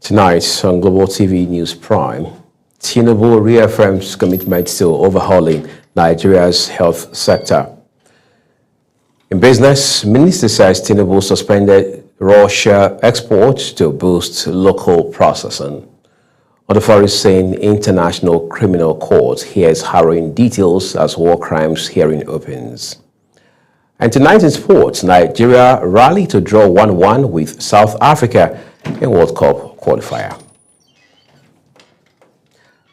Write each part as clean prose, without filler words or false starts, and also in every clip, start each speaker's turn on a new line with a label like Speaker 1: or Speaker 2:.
Speaker 1: Tonight on Global TV News Prime, Tinubu reaffirms commitment to overhauling Nigeria's health sector. In business, Minister says Tinubu suspended Russia exports to boost local processing. On the forest scene, International Criminal Court hears harrowing details as war crimes hearing opens. And tonight in sports, Nigeria rally to draw 1-1 with South Africa in World Cup qualifier.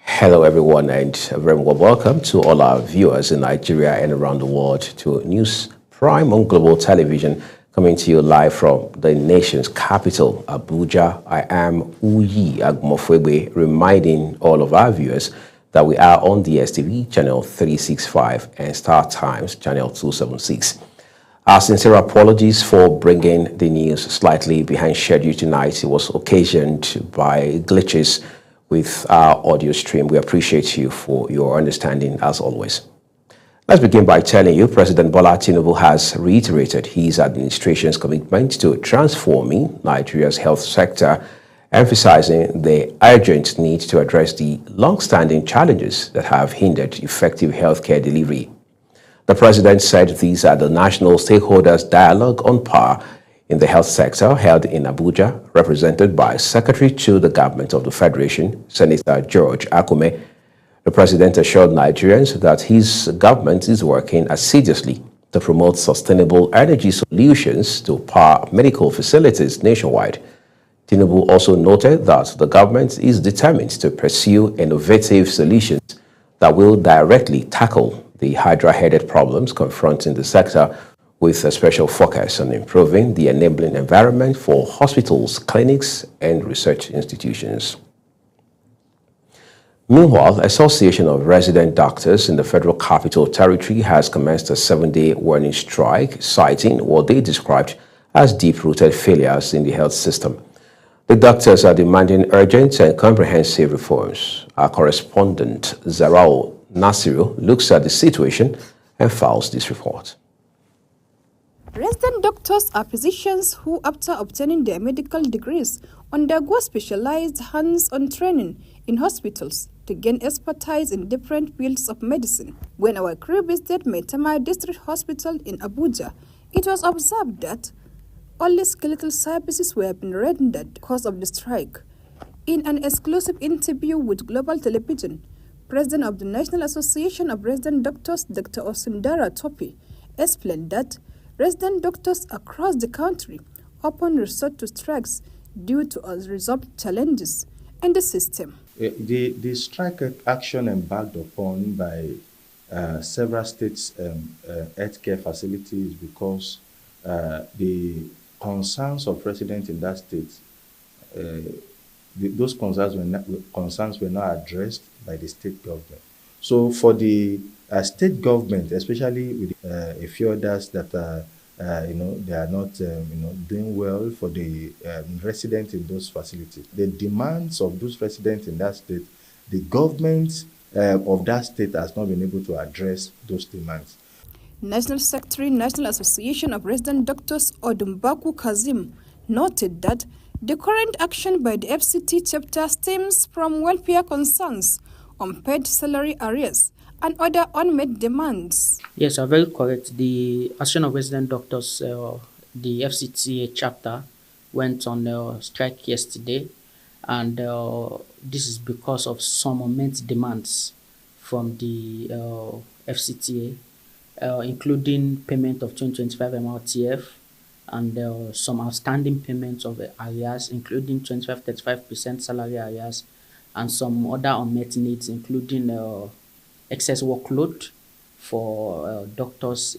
Speaker 1: Hello everyone and a very warm welcome to all our viewers in Nigeria and around the world to News Prime on Global Television, coming to you live from the nation's capital, Abuja. I am Uyi Agmofwebe, reminding all of our viewers that we are on DSTV channel 365 and Star Times channel 276. Our sincere apologies for bringing the news slightly behind schedule tonight. It was occasioned by glitches with our audio stream. We appreciate you for your understanding as always. Let's begin by telling you President Bola Tinubu has reiterated his administration's commitment to transforming Nigeria's health sector, emphasizing the urgent need to address the long-standing challenges that have hindered effective healthcare delivery. The president said these are the National Stakeholders Dialogue on Power in the Health Sector held in Abuja, represented by Secretary to the Government of the Federation, Senator George Akume. The president assured Nigerians that his government is working assiduously to promote sustainable energy solutions to power medical facilities nationwide. Tinubu also noted that the government is determined to pursue innovative solutions that will directly tackle the hydra-headed problems confronting the sector, with a special focus on improving the enabling environment for hospitals, clinics, and research institutions. Meanwhile, Association of Resident Doctors in the Federal Capital Territory has commenced a 7-day warning strike, citing what they described as deep-rooted failures in the health system. The doctors are demanding urgent and comprehensive reforms. Our correspondent, Zarao Nasiru, looks at the situation and files this report.
Speaker 2: Resident doctors are physicians who, after obtaining their medical degrees, undergo specialized hands-on training in hospitals to gain expertise in different fields of medicine. When our crew visited Maitama District Hospital in Abuja, it was observed that only skeletal services were being rendered because of the strike. In an exclusive interview with Global Television, President of the National Association of Resident Doctors, Dr. Osundara Topi, explained that resident doctors across the country often resort to strikes due to unresolved challenges in the system.
Speaker 3: The strike action embarked upon by several states' healthcare facilities because the concerns of residents in that state, those concerns were not addressed by the state government. So for the state government, especially with a few others that are, they are not, doing well for the residents in those facilities. The demands of those residents in that state, the government of that state has not been able to address those demands.
Speaker 2: National Secretary, National Association of Resident Doctors, Odumbaku Kazim, noted that the current action by the FCT chapter stems from welfare concerns, unpaid salary arrears, and other unmet demands.
Speaker 4: Yes, you are very correct. The Association of Resident Doctors, the FCTA chapter, went on strike yesterday, and this is because of some unmet demands from the FCTA, including payment of 2025 MRTF, and some outstanding payments of arrears, including 25-35% salary arrears, and some other unmet needs, including excess workload for doctors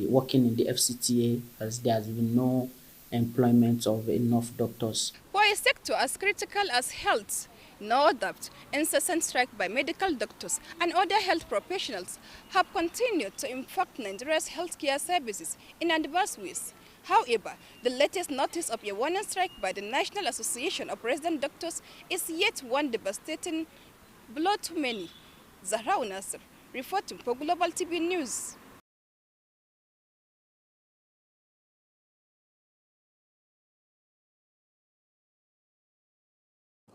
Speaker 4: working in the FCTA, as there has been no employment of enough doctors.
Speaker 5: For a sector as critical as health, no doubt, incessant strike by medical doctors and other health professionals have continued to impact Nigeria's healthcare services in adverse ways. However, the latest notice of a warning strike by the National Association of Resident Doctors is yet one devastating blow to many. Zahrau Nasir, reporting for Global TV News.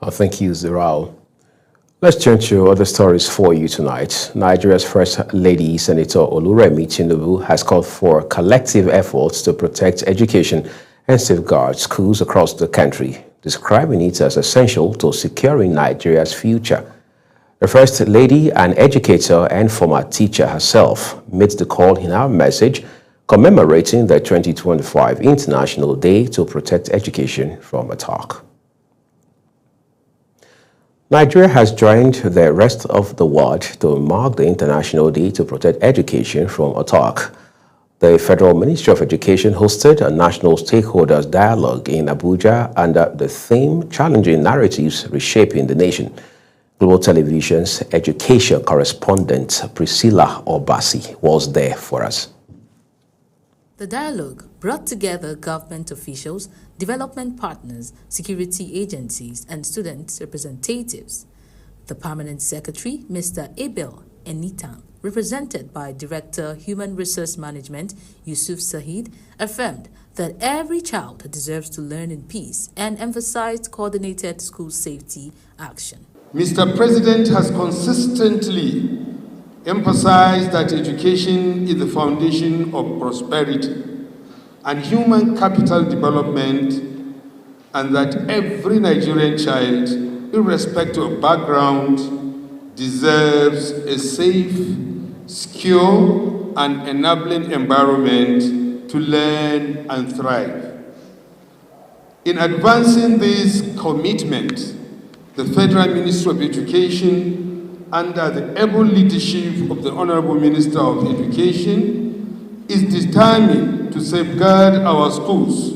Speaker 1: Thank you, Ziral. Let's turn to other stories for you tonight. Nigeria's First Lady, Senator Oluremi Tinubu, has called for collective efforts to protect education and safeguard schools across the country, describing it as essential to securing Nigeria's future. The First Lady, an educator and former teacher herself, made the call in her message commemorating the 2025 International Day to Protect Education from Attack. Nigeria has joined the rest of the world to mark the International Day to Protect Education from Attack. The Federal Ministry of Education hosted a national stakeholders dialogue in Abuja under the theme Challenging Narratives Reshaping the Nation. Global Television's education correspondent Priscilla Obasi was there for us.
Speaker 6: The dialogue brought together government officials, development partners, security agencies, and student representatives. The Permanent Secretary, Mr. Abel Enitan, represented by Director Human Resource Management Yusuf Sahid, affirmed that every child deserves to learn in peace and emphasized coordinated school safety action.
Speaker 7: Mr. President has consistently emphasized that education is the foundation of prosperity and human capital development, and that every Nigerian child, irrespective of background, deserves a safe, secure, and enabling environment to learn and thrive. In advancing this commitment, the Federal Ministry of Education, under the able leadership of the Honorable Minister of Education, is determined to safeguard our schools.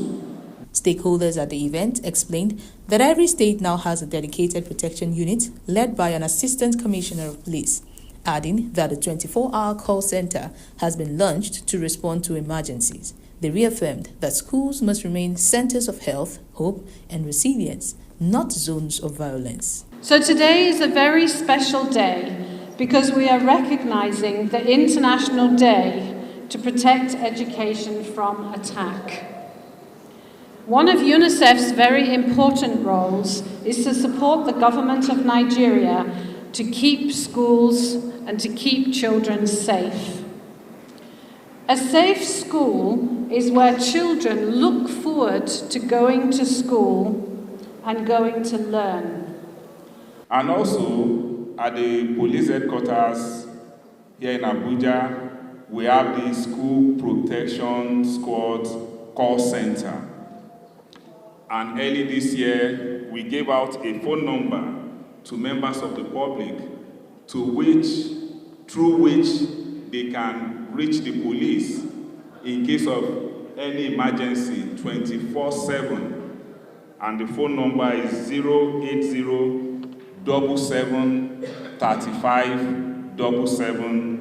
Speaker 6: Stakeholders at the event explained that every state now has a dedicated protection unit led by an Assistant Commissioner of Police, adding that a 24-hour call center has been launched to respond to emergencies. They reaffirmed that schools must remain centers of health, hope, and resilience, not zones of violence.
Speaker 8: So today is a very special day because we are recognizing the International Day to protect education from attack. One of UNICEF's very important roles is to support the government of Nigeria to keep schools and to keep children safe. A safe school is where children look forward to going to school and going to learn.
Speaker 9: And also, at the police headquarters here in Abuja, we have the School Protection Squad call center. And early this year, we gave out a phone number to members of the public through which they can reach the police in case of any emergency 24/7. And the phone number is 080 77 35 77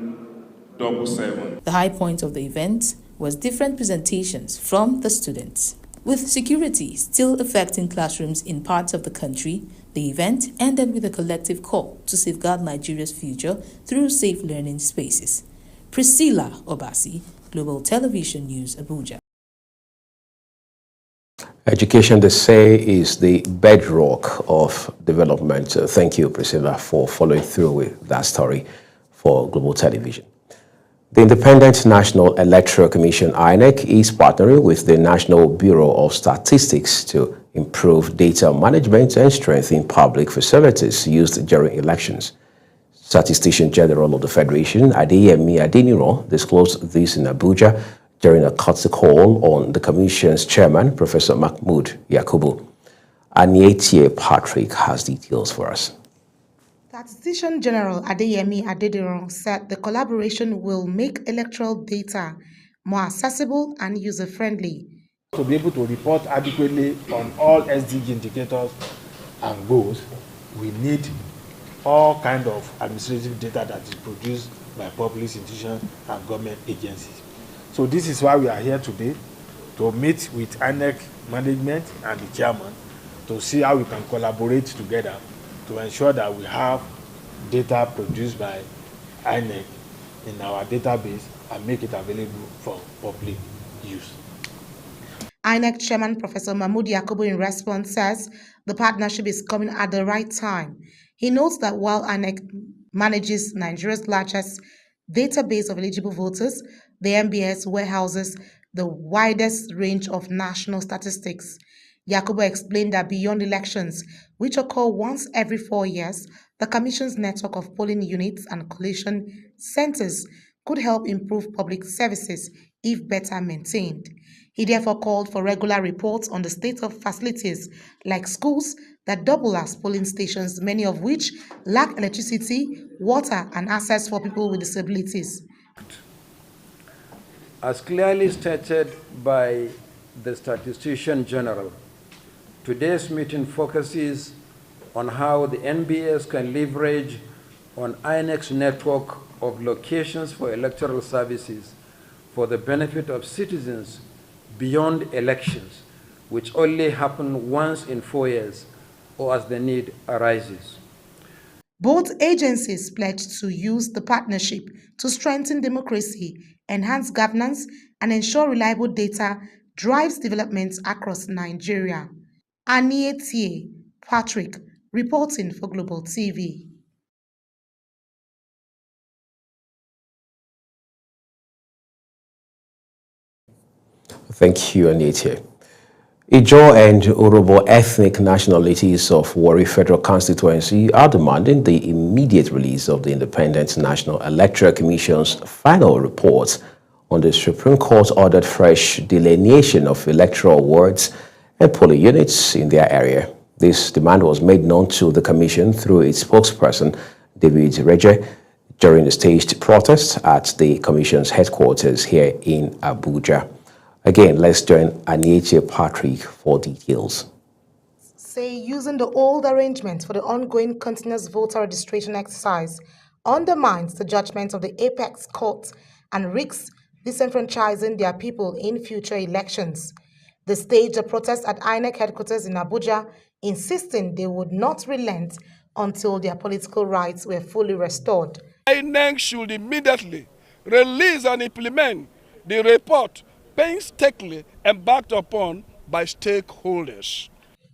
Speaker 9: 77.
Speaker 6: The high point of the event was different presentations from the students. With security still affecting classrooms in parts of the country, the event ended with a collective call to safeguard Nigeria's future through safe learning spaces. Priscilla Obasi, Global Television News, Abuja.
Speaker 1: Education, they say, is the bedrock of development. Thank you, Priscilla, for following through with that story for Global Television. The Independent National Electoral Commission, INEC, is partnering with the National Bureau of Statistics to improve data management and strengthen public facilities used during elections. Statistician General of the Federation, Adeyemi Adeniran, disclosed this in Abuja during a courtesy call on the Commission's chairman, Professor Mahmood Yakubu. Anietie Patrick has details for us.
Speaker 10: Statistician General Adeyemi Adeniran said the collaboration will make electoral data more accessible and user-friendly.
Speaker 11: To be able to report adequately on all SDG indicators and goals, we need all kinds of administrative data that is produced by public institutions and government agencies. So this is why we are here today, to meet with INEC management and the chairman to see how we can collaborate together to ensure that we have data produced by INEC in our database and make it available for public use.
Speaker 10: INEC Chairman Professor Mahmood Yakubu in response says the partnership is coming at the right time. He notes that while INEC manages Nigeria's largest database of eligible voters, the NBS warehouses the widest range of national statistics. Yakubu explained that beyond elections, which occur once every 4 years, the Commission's network of polling units and collation centers could help improve public services if better maintained. He therefore called for regular reports on the state of facilities like schools that double as polling stations, many of which lack electricity, water, and access for people with disabilities.
Speaker 12: As clearly stated by the Statistician General, today's meeting focuses on how the NBS can leverage on INEC's network of locations for electoral services for the benefit of citizens beyond elections, which only happen once in 4 years or as the need arises.
Speaker 10: Both agencies pledged to use the partnership to strengthen democracy, enhance governance, and ensure reliable data drives development across Nigeria. Anietie Patrick, reporting for Global TV.
Speaker 1: Thank you, Anietie. Ijaw and Urhobo ethnic nationalities of Warri Federal Constituency are demanding the immediate release of the Independent National Electoral Commission's final report on the Supreme Court-ordered fresh delineation of electoral wards and polling units in their area. This demand was made known to the Commission through its spokesperson, David Reje, during the staged protest at the Commission's headquarters here in Abuja. Again, let's join Anietie Patrick for details.
Speaker 10: Say using the old arrangement for the ongoing continuous voter registration exercise undermines the judgment of the Apex Court and risks disenfranchising their people in future elections. They staged a protest at INEC headquarters in Abuja, insisting they would not relent until their political rights were fully restored.
Speaker 13: INEC should immediately release and implement the report painstakingly embarked upon by stakeholders.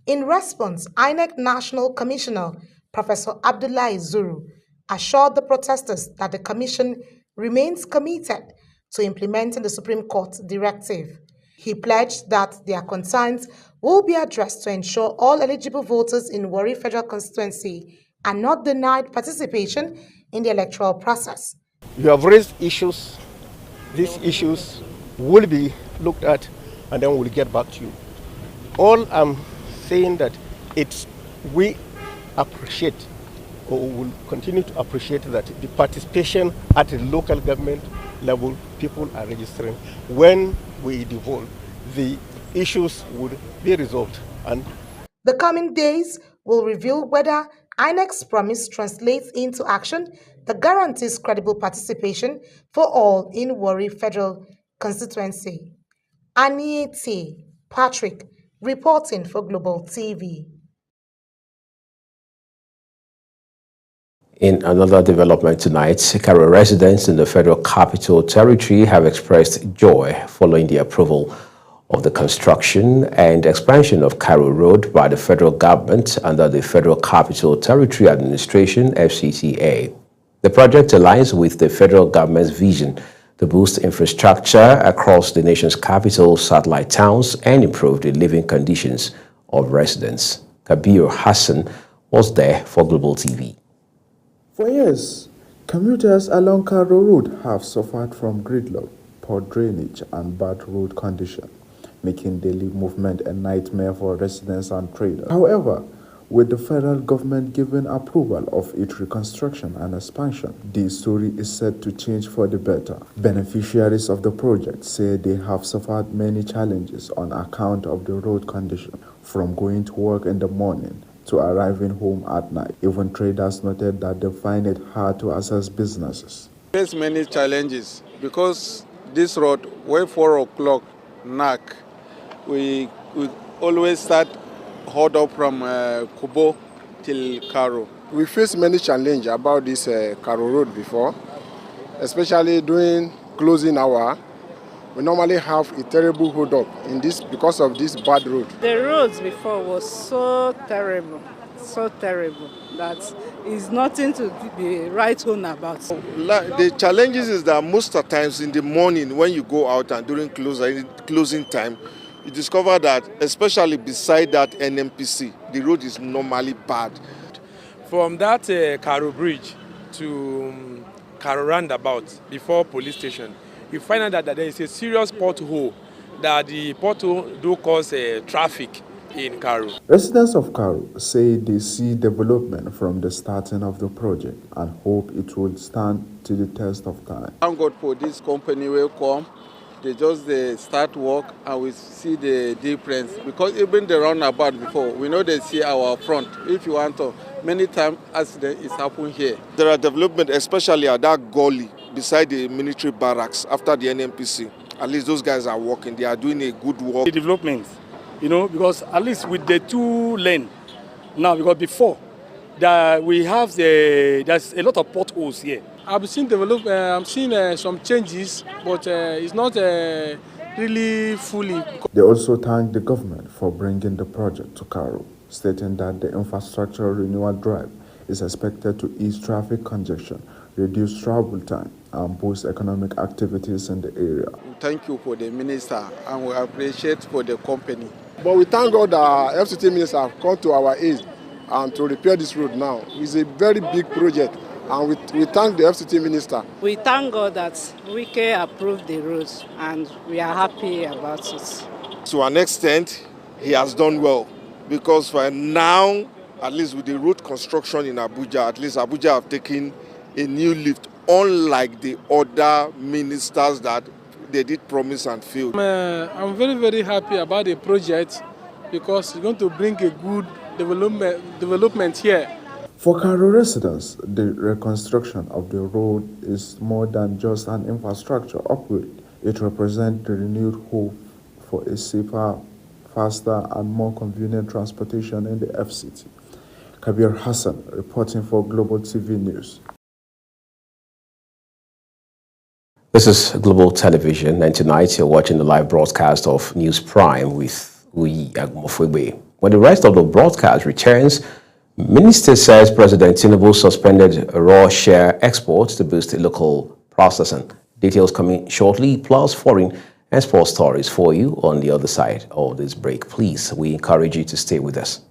Speaker 10: In response, INEC National Commissioner Professor Abdullahi Zuru assured the protesters that the Commission remains committed to implementing the Supreme Court directive. He pledged that their concerns will be addressed to ensure all eligible voters in Warri Federal Constituency are not denied participation in the electoral process.
Speaker 14: You have raised issues. These issues will be looked at and then we'll get back to you. All I'm saying that we appreciate or will continue to appreciate that the participation at the local government level, people are registering. When we devolve, the issues would be resolved. And
Speaker 10: the coming days will reveal whether INEC's promise translates into action that guarantees credible participation for all in Warri Federal Constituency. Anietie Patrick, reporting for Global TV.
Speaker 1: In another development tonight, Karo residents in the Federal Capital Territory have expressed joy following the approval of the construction and expansion of Karo Road by the federal government under the Federal Capital Territory Administration, FCTA. The project aligns with the federal government's vision to boost infrastructure across the nation's capital, satellite towns, and improve the living conditions of residents. Kabir Hassan was there for Global TV.
Speaker 15: For years, commuters along Karo Road have suffered from gridlock, poor drainage, and bad road condition, making daily movement a nightmare for residents and traders. However, with the federal government giving approval of its reconstruction and expansion, the story is set to change for the better. Beneficiaries of the project say they have suffered many challenges on account of the road condition, from going to work in the morning to arriving home at night. Even traders noted that they find it hard to access businesses.
Speaker 16: There's many challenges because this road, where 4 o'clock knock, we always start hold up from Kubo till Karo.
Speaker 17: We face many challenges about this Karo Road before, especially during closing hour. we normally have a terrible hold up in this because of this bad road.
Speaker 18: The roads before was so terrible that is nothing to be right home about.
Speaker 14: The challenges is that most of the times in the morning when you go out and during closing time, you discover that especially beside that NMPC, the road is normally bad.
Speaker 19: From that Karo Bridge to Karo Roundabout before police station, you find out that there is a serious pothole, that the pothole do cause traffic in Karo.
Speaker 15: Residents of Karo say they see development from the starting of the project and hope it will stand to the test of time.
Speaker 16: Thank God for this company will come. They just start work and we see the difference. Because even the roundabout before, we know they see our front. If you want to, many times accident is happening here.
Speaker 14: There are development, especially at that gully beside the military barracks after the NMPC. At least those guys are working. They are doing a good work.
Speaker 20: The development, because at least with the 2 lane now, because before we have there's a lot of potholes here. I'm seeing some changes, but it's not really fully.
Speaker 15: They also thanked the government for bringing the project to Karo, stating that the infrastructure renewal drive is expected to ease traffic congestion, reduce travel time, and boost economic activities in the area.
Speaker 16: Thank you for the minister, and we appreciate for the company.
Speaker 17: But we thank God that FCT minister have come to our aid and to repair this road now. It's a very big project, and we thank the FCT minister.
Speaker 18: We thank God that Wike approved the roads, and we are happy about it.
Speaker 14: To an extent, he has done well, because for now, at least with the road construction in Abuja, at least Abuja have taken a new lift, unlike the other ministers that they did promise and failed.
Speaker 20: I'm very, very happy about the project because it's going to bring a good development here.
Speaker 15: For Karo residents, the reconstruction of the road is more than just an infrastructure upgrade. It represents the renewed hope for a safer, faster, and more convenient transportation in the FCT. Kabir Hassan reporting for Global TV News.
Speaker 1: This is Global Television, and tonight you're watching the live broadcast of News Prime with Uyi Agmofwebe. When the rest of the broadcast returns, Minister says President Tinubu suspended raw share exports to boost local processing. Details coming shortly, plus foreign export stories for you on the other side of this break. Please, we encourage you to stay with us.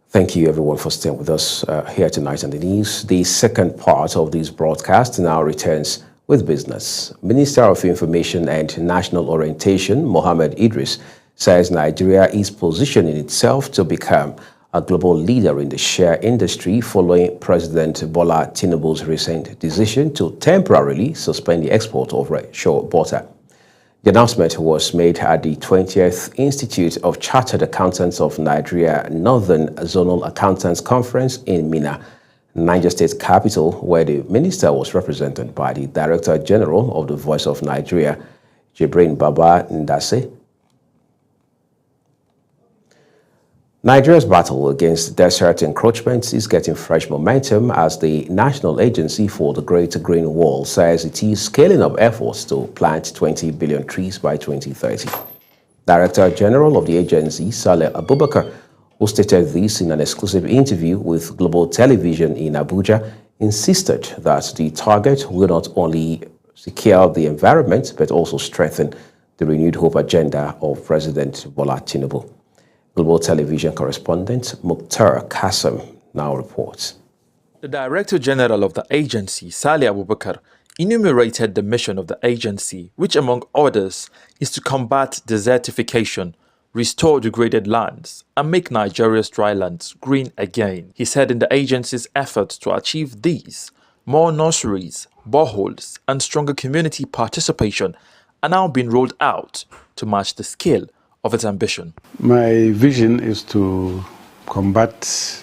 Speaker 1: Thank you, everyone, for staying with us here tonight on the news. The second part of this broadcast now returns with business. Minister of Information and National Orientation, Mohammed Idris, says Nigeria is positioning itself to become a global leader in the share industry following President Bola Tinubu's recent decision to temporarily suspend the export of shore butter. The announcement was made at the 20th Institute of Chartered Accountants of Nigeria Northern Zonal Accountants Conference in Minna, Niger State capital, where the minister was represented by the Director General of the Voice of Nigeria, Jibrin Baba Ndase. Nigeria's battle against desert encroachment is getting fresh momentum as the National Agency for the Great Green Wall says it is scaling up efforts to plant 20 billion trees by 2030. Director General of the agency, Saleh Abubakar, who stated this in an exclusive interview with Global Television in Abuja, insisted that the target will not only secure the environment but also strengthen the renewed hope agenda of President Bola Tinubu. Global Television correspondent Mukhtar Qasim now reports.
Speaker 21: The Director General of the agency, Saleh Abubakar, enumerated the mission of the agency, which among others is to combat desertification, restore degraded lands, and make Nigeria's drylands green again. He said in the agency's efforts to achieve these, more nurseries, boreholes, and stronger community participation are now being rolled out to match the scale of its ambition.
Speaker 22: My vision is to combat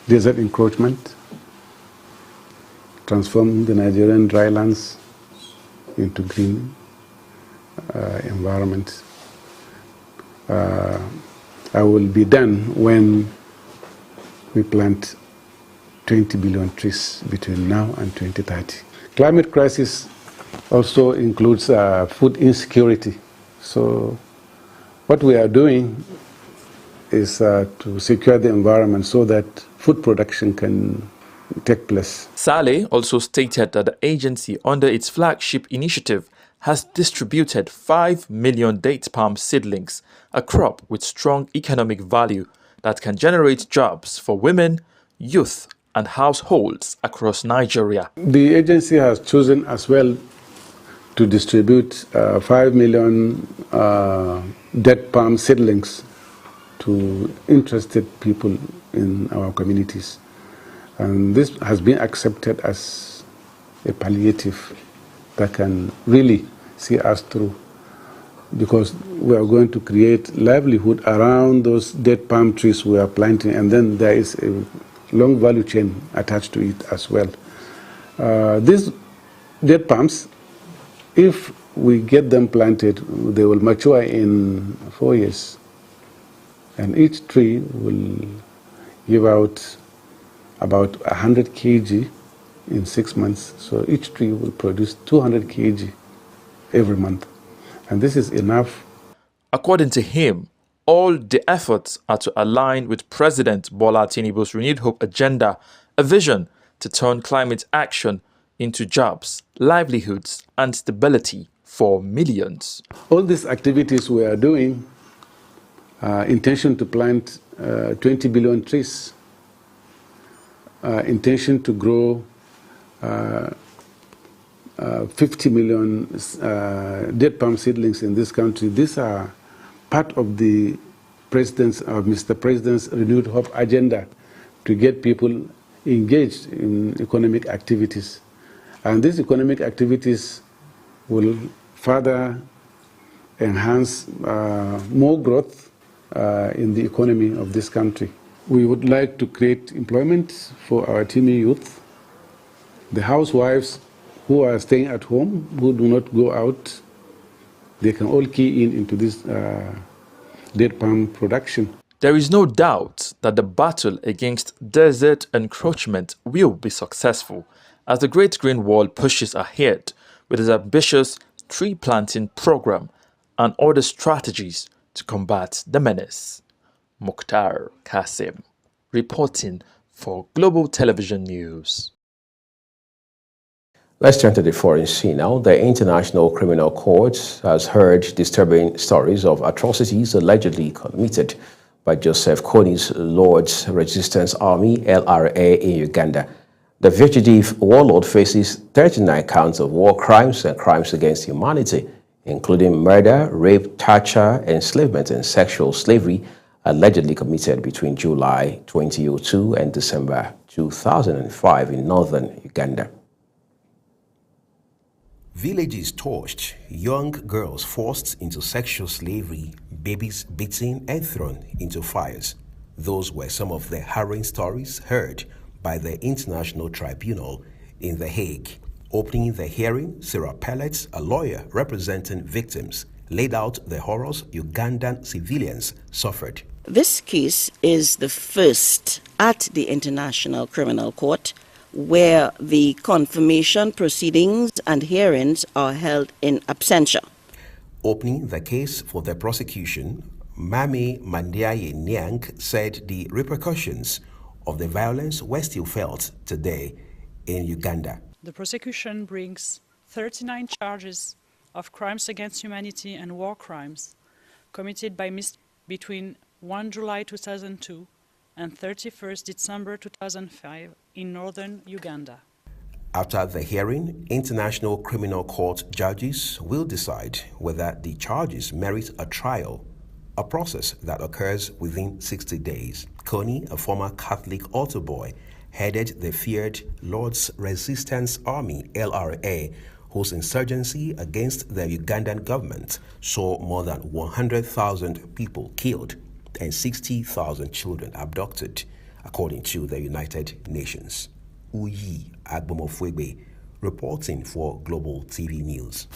Speaker 22: desert encroachment, transform the Nigerian drylands into green, environment. I will be done when we plant 20 billion trees between now and 2030. Climate crisis also includes food insecurity. So what we are doing is to secure the environment so that food production can take place.
Speaker 21: Saleh also stated that the agency, under its flagship initiative, has distributed 5 million date palm seedlings, a crop with strong economic value that can generate jobs for women, youth, and households across Nigeria.
Speaker 22: The agency has chosen as well to distribute 5 million date palm seedlings to interested people in our communities. And this has been accepted as a palliative that can really see us through, because we are going to create livelihood around those date palm trees we are planting, and then there is a long value chain attached to it as well. These date palms, if we get them planted, they will mature in 4 years, and each tree will give out about 100 kg in 6 months. So each tree will produce 200 kg every month. And this is enough.
Speaker 21: According to him, all the efforts are to align with President Bola Tinubu's Renewed Hope agenda, a vision to turn climate action into jobs, livelihoods, and stability for millions.
Speaker 22: All these activities we are doing, intention to plant 20 billion trees, intention to grow 50 million date palm seedlings in this country. These are part of the Mr. President's Renewed Hope agenda to get people engaged in economic activities. And these economic activities will further enhance more growth in the economy of this country. We would like to create employment for our teeming youth, the housewives who are staying at home, who do not go out. They can all key into this date palm production.
Speaker 21: There is no doubt that the battle against desert encroachment will be successful as the Great Green Wall pushes ahead with its ambitious tree planting program and other strategies to combat the menace. Mukhtar Kasim, reporting for Global Television News.
Speaker 1: Let's turn to the foreign scene now. The International Criminal Court has heard disturbing stories of atrocities allegedly committed by Joseph Kony's Lord's Resistance Army, LRA, in Uganda. The fugitive warlord faces 39 counts of war crimes and crimes against humanity, including murder, rape, torture, enslavement, and sexual slavery, allegedly committed between July 2002 and December 2005 in northern Uganda.
Speaker 2: Villages torched, young girls forced into sexual slavery, babies beaten and thrown into fires. Those were some of the harrowing stories heard by the International Tribunal in The Hague. Opening the hearing, Sarah Pellets, a lawyer representing victims, laid out the horrors Ugandan civilians suffered.
Speaker 3: This case is the first at the International Criminal Court where the confirmation proceedings and hearings are held in absentia.
Speaker 2: Opening the case for the prosecution, Mami Mandiaye Nyang said the repercussions of the violence were still felt today in Uganda.
Speaker 23: The prosecution brings 39 charges of crimes against humanity and war crimes committed by between 1 July 2002 and 31st December 2005 in northern Uganda.
Speaker 2: After the hearing, International Criminal Court judges will decide whether the charges merit a trial, a process that occurs within 60 days. Kony, a former Catholic altar boy, headed the feared Lord's Resistance Army, LRA, whose insurgency against the Ugandan government saw more than 100,000 people killed and 60,000 children abducted, according to the United Nations. Uyi Agbomofwebe, reporting for Global TV News.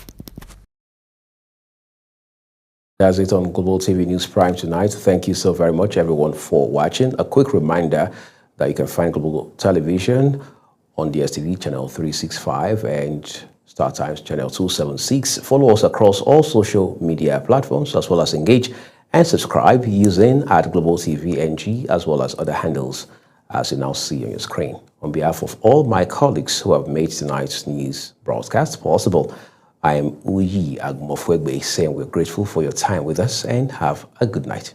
Speaker 1: That's it on Global TV News Prime tonight. Thank you so very much, everyone, for watching. A quick reminder that you can find Global Television on DSTV channel 365 and Star Times channel 276. Follow us across all social media platforms, as well as engage and subscribe using @Global TV NG, as well as other handles as you now see on your screen. On behalf of all my colleagues who have made tonight's news broadcast possible, I am Uyi Agmofwegbe saying we're grateful for your time with us and have a good night.